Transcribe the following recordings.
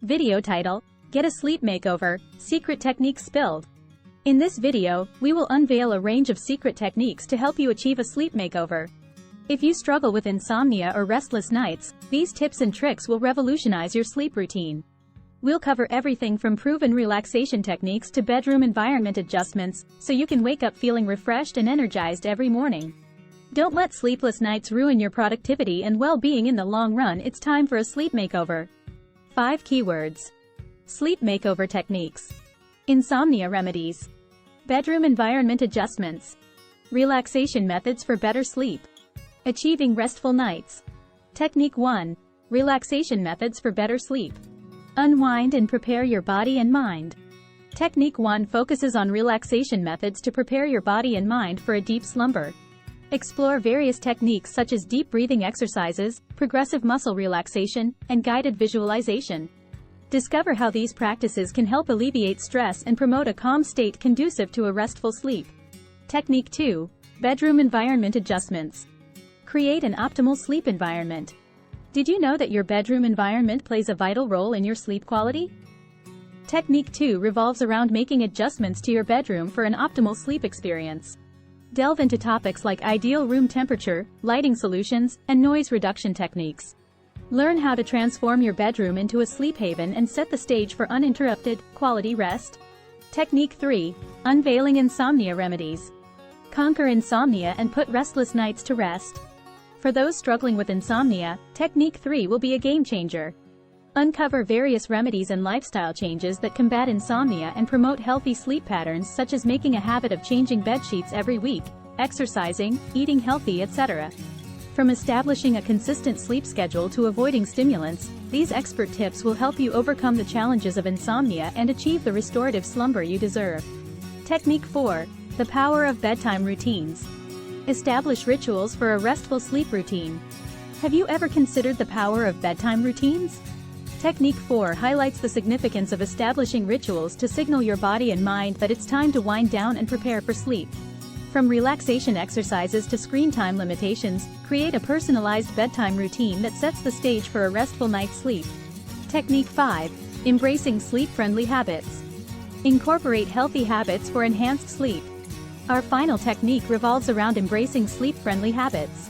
Video title: Get a Sleep Makeover, Secret Techniques Spilled. In this video, we will unveil a range of secret techniques to help you achieve a sleep makeover. If you struggle with insomnia or restless nights, these tips and tricks will revolutionize your sleep routine. We'll cover everything from proven relaxation techniques to bedroom environment adjustments, so you can wake up feeling refreshed and energized every morning. Don't let sleepless nights ruin your productivity and well-being in the long run. It's time for a sleep makeover. 5 keywords. Sleep makeover techniques. Insomnia remedies. Bedroom environment adjustments. Relaxation methods for better sleep. Achieving restful nights. Technique 1. Relaxation methods for better sleep. Unwind and prepare your body and mind. Technique 1 focuses on relaxation methods to prepare your body and mind for a deep slumber. Explore various techniques such as deep breathing exercises, progressive muscle relaxation, and guided visualization. Discover how these practices can help alleviate stress and promote a calm state conducive to a restful sleep. Technique 2. Bedroom environment adjustments. Create an optimal sleep environment. Did you know that your bedroom environment plays a vital role in your sleep quality? Technique 2 revolves around making adjustments to your bedroom for an optimal sleep experience. Delve into topics like ideal room temperature, lighting solutions, and noise reduction techniques. Learn how to transform your bedroom into a sleep haven and set the stage for uninterrupted, quality rest. Technique 3. Unveiling insomnia remedies. Conquer insomnia and put restless nights to rest. For those struggling with insomnia, Technique 3 will be a game changer. Uncover various remedies and lifestyle changes that combat insomnia and promote healthy sleep patterns, such as making a habit of changing bed sheets every week, exercising, eating healthy, etc. From establishing a consistent sleep schedule to avoiding stimulants, these expert tips will help you overcome the challenges of insomnia and achieve the restorative slumber you deserve. Technique 4. The power of bedtime routines. Establish rituals for a restful sleep routine. Have you ever considered the power of bedtime routines? Technique 4 highlights the significance of establishing rituals to signal your body and mind that it's time to wind down and prepare for sleep. From relaxation exercises to screen time limitations, create a personalized bedtime routine that sets the stage for a restful night's sleep. Technique 5. Embracing sleep-friendly habits. Incorporate healthy habits for enhanced sleep. Our final technique revolves around embracing sleep-friendly habits.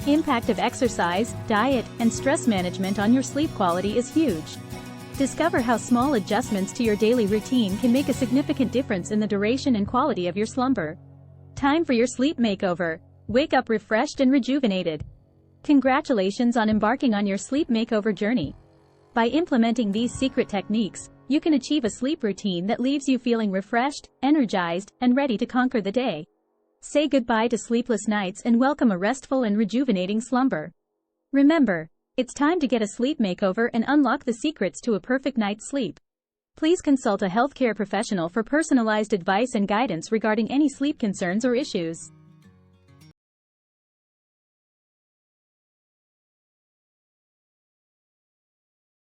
Impact of exercise, diet, and stress management on your sleep quality is huge. Discover how small adjustments to your daily routine can make a significant difference in the duration and quality of your slumber. Time for your sleep makeover. Wake up refreshed and rejuvenated. Congratulations on embarking on your sleep makeover journey. By implementing these secret techniques, you can achieve a sleep routine that leaves you feeling refreshed, energized, and ready to conquer the day. Say goodbye to sleepless nights and welcome a restful and rejuvenating slumber. Remember, it's time to get a sleep makeover and unlock the secrets to a perfect night's sleep. Please consult a healthcare professional for personalized advice and guidance regarding any sleep concerns or issues.